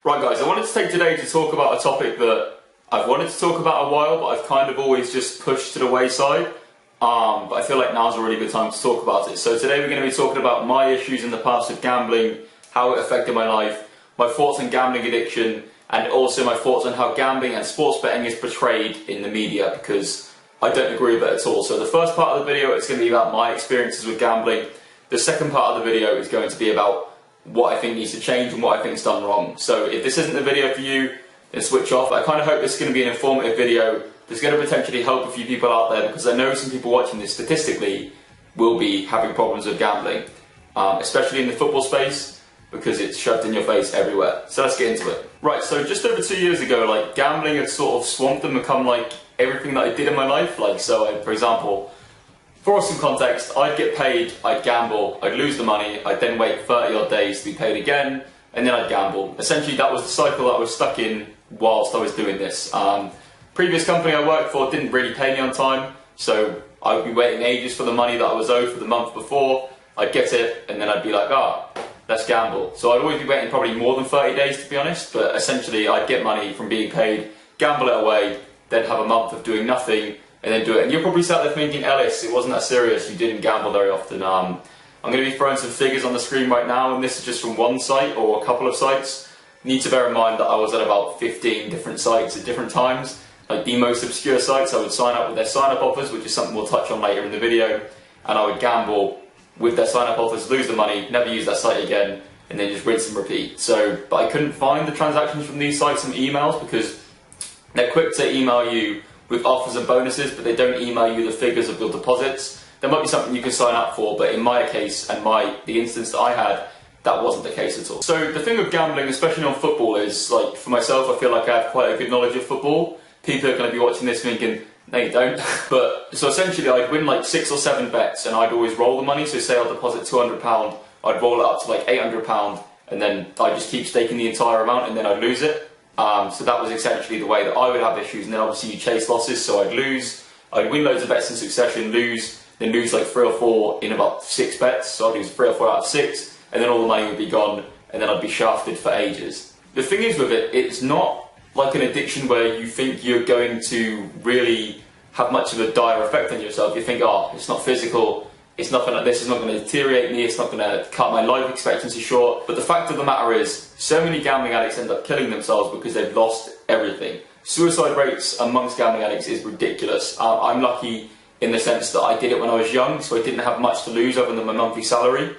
Right guys, I wanted to take today to talk about a topic that I've wanted to talk about a while, but I've kind of always just pushed to the wayside. But I feel like now's a really good time to talk about it. So today we're going to be talking about my issues in the past with gambling, how it affected my life, my thoughts on gambling addiction, and also my thoughts on how gambling and sports betting is portrayed in the media, because I don't agree with it at all. So the first part of the video is going to be about my experiences with gambling. The second part of the video is going to be about what I think needs to change and what I think is done wrong. So if this isn't the video for you, then switch off. I kind of hope this is going to be an informative video that's going to potentially help a few people out there, because I know some people watching this statistically will be having problems with gambling, especially in the football space, because it's shoved in your face everywhere. So let's get into it. Right, so just over 2 years ago, like, gambling had sort of swamped and become like everything that I did in my life. Like, so for example, for some context, I'd get paid, I'd gamble, I'd lose the money, I'd then wait 30 odd days to be paid again, and then I'd gamble. Essentially, that was the cycle that I was stuck in whilst I was doing this. Previous company I worked for didn't really pay me on time, so I would be waiting ages for the money that I was owed for the month before. I'd get it, and then I'd be like, let's gamble. So I'd always be waiting probably more than 30 days, to be honest, but essentially I'd get money from being paid, gamble it away, then have a month of doing nothing, and then do it. And you're probably sat there thinking, Ellis, it wasn't that serious, you didn't gamble very often. I'm going to be throwing some figures on the screen right now, and this is just from one site or a couple of sites. You need to bear in mind that I was at about 15 different sites at different times. Like the most obscure sites, I would sign up with their sign-up offers, which is something we'll touch on later in the video, and I would gamble with their sign-up offers, lose the money, never use that site again, and then just rinse and repeat. So, but I couldn't find the transactions from these sites and emails, because they're quick to email you with offers and bonuses, but they don't email you the figures of your deposits. There might be something you can sign up for, but in my case and the instance that I had, that wasn't the case at all. So the thing with gambling, especially on football, is, like, for myself, I feel like I have quite a good knowledge of football. People are going to be watching this thinking, no you don't. But so essentially I'd win like 6 or 7 bets, and I'd always roll the money. So say I'll deposit £200, I'd roll it up to like £800, and then I'd just keep staking the entire amount, and then I'd lose it. So that was essentially the way that I would have issues, and then obviously you chase losses, so I'd win loads of bets in succession, then lose like 3 or 4 in about 6 bets, so I'd lose 3 or 4 out of 6, and then all the money would be gone, and then I'd be shafted for ages. The thing is with it, it's not like an addiction where you think you're going to really have much of a dire effect on yourself. You think, it's not physical, it's nothing like this, it's not going to deteriorate me, it's not going to cut my life expectancy short. But the fact of the matter is, so many gambling addicts end up killing themselves because they've lost everything. Suicide rates amongst gambling addicts is ridiculous. I'm lucky in the sense that I did it when I was young, so I didn't have much to lose other than my monthly salary.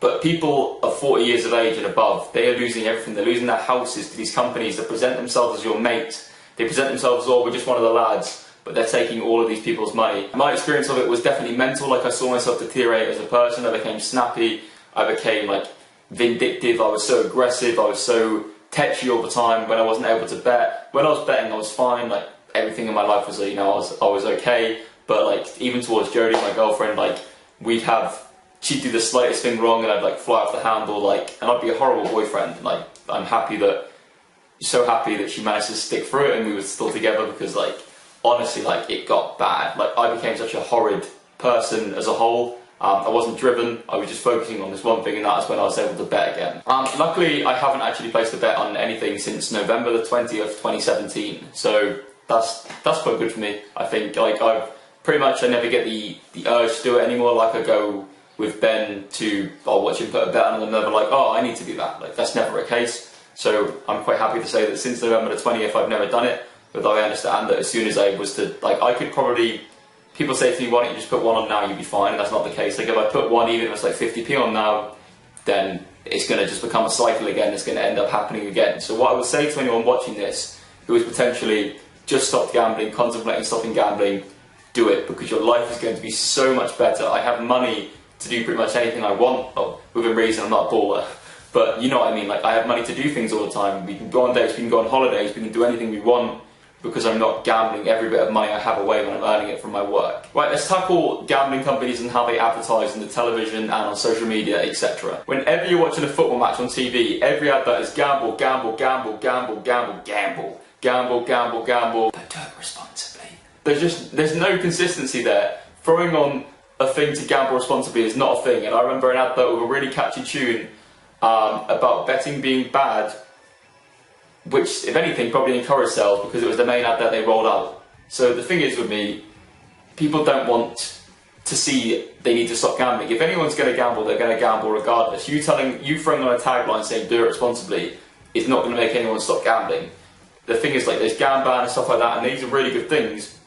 But people of 40 years of age and above, they are losing everything. They're losing their houses to these companies that present themselves as your mate. They present themselves as, we're just one of the lads, but they're taking all of these people's money. My experience of it was definitely mental. Like, I saw myself deteriorate as a person. I became snappy. I became like vindictive. I was so aggressive. I was so tetchy all the time when I wasn't able to bet. When I was betting, I was fine. Like, everything in my life was, I was okay. But like, even towards Jodie, my girlfriend, like, she'd do the slightest thing wrong and I'd like fly off the handle, like, and I'd be a horrible boyfriend. Like, I'm so happy that she managed to stick through it and we were still together, because like, honestly, like, it got bad. Like, I became such a horrid person as a whole. I wasn't driven, I was just focusing on this one thing, and that's when I was able to bet again. Luckily, I haven't actually placed a bet on anything since November the 20th, 2017. So that's quite good for me. I think, like, I never get the urge to do it anymore. Like, I go with Ben I'll watch him put a bet on, and I'm never like, I need to do that. Like, that's never a case. So I'm quite happy to say that since November the 20th, I've never done it. But I understand that as soon as I was to, like, I could probably, people say to me, why don't you just put one on now, you'll be fine, and that's not the case. Like, if I put one, even if it's like 50p on now, then it's going to just become a cycle again, it's going to end up happening again. So what I would say to anyone watching this, who is potentially just stopped gambling, contemplating stopping gambling, do it, because your life is going to be so much better. I have money to do pretty much anything I want, within reason. I'm not a baller, but you know what I mean. Like, I have money to do things all the time. We can go on dates, we can go on holidays, we can do anything we want, because I'm not gambling every bit of money I have away when I'm earning it from my work. Right, let's tackle gambling companies and how they advertise in the television and on social media, etc. Whenever you're watching a football match on TV, every advert is gamble, gamble, gamble, gamble, gamble, gamble, gamble, gamble, gamble, but do it responsibly. There's no consistency there. Throwing on a thing to gamble responsibly is not a thing. And I remember an advert with a really catchy tune about betting being bad which, if anything, probably encouraged sales because it was the main ad that they rolled out. So the thing is with me, people don't want to see they need to stop gambling. If anyone's going to gamble, they're going to gamble regardless. You throwing on a tagline saying do it responsibly is not going to make anyone stop gambling. The thing is, like, there's Gamban and stuff like that, and these are really good things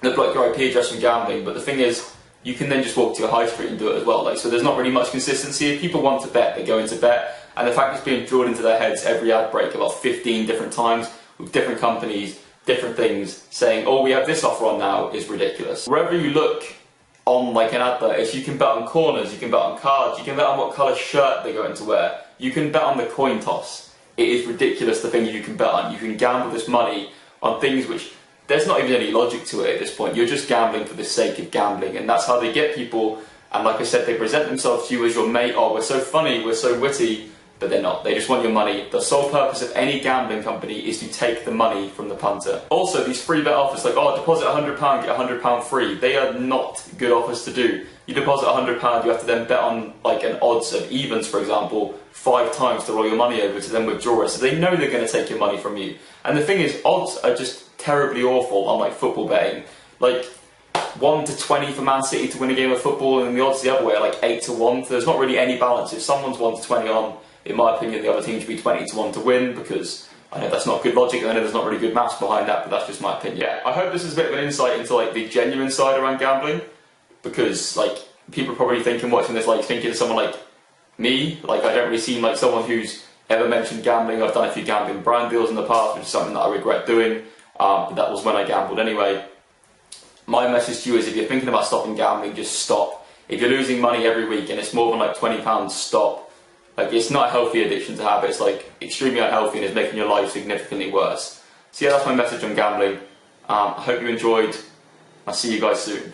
that block your IP address from gambling, but the thing is, you can then just walk to your high street and do it as well. Like, so there's not really much consistency. If people want to bet, they go into bet, and the fact it's being drilled into their heads every ad break about 15 different times with different companies, different things, saying, oh, we have this offer on now, is ridiculous. Wherever you look on like an advert, if you can bet on corners, you can bet on cards, you can bet on what colour shirt they're going to wear, you can bet on the coin toss. It is ridiculous the things you can bet on. You can gamble this money on things which there's not even any logic to it at this point. You're just gambling for the sake of gambling, and that's how they get people. And like I said, they present themselves to you as your mate. Oh, we're so funny, we're so witty, but they're not. They just want your money. The sole purpose of any gambling company is to take the money from the punter. Also, these free bet offers, like, oh, deposit £100, get £100 free. They are not good offers to do. You deposit £100, you have to then bet on like an odds of evens, for example, 5 times to roll your money over to then withdraw it. So they know they're going to take your money from you. And the thing is, odds are just terribly awful on like football betting. Like 1 to 20 for Man City to win a game of football, and then the odds the other way are like 8 to 1. So there's not really any balance. If someone's 1 to 20 on, in my opinion, the other team should be 20 to 1 to win, because I know that's not good logic, and I know there's not really good maths behind that, but that's just my opinion. Yeah, I hope this is a bit of an insight into like the genuine side around gambling, because like people are probably thinking, watching this, like thinking of someone like me. Like, I don't really seem like someone who's ever mentioned gambling. I've done a few gambling brand deals in the past, which is something that I regret doing, but that was when I gambled anyway. My message to you is, if you're thinking about stopping gambling, just stop. If you're losing money every week and it's more than like £20, stop. Like, it's not a healthy addiction to have. It's like extremely unhealthy and is making your life significantly worse. So yeah, that's my message on gambling. I hope you enjoyed. I'll see you guys soon.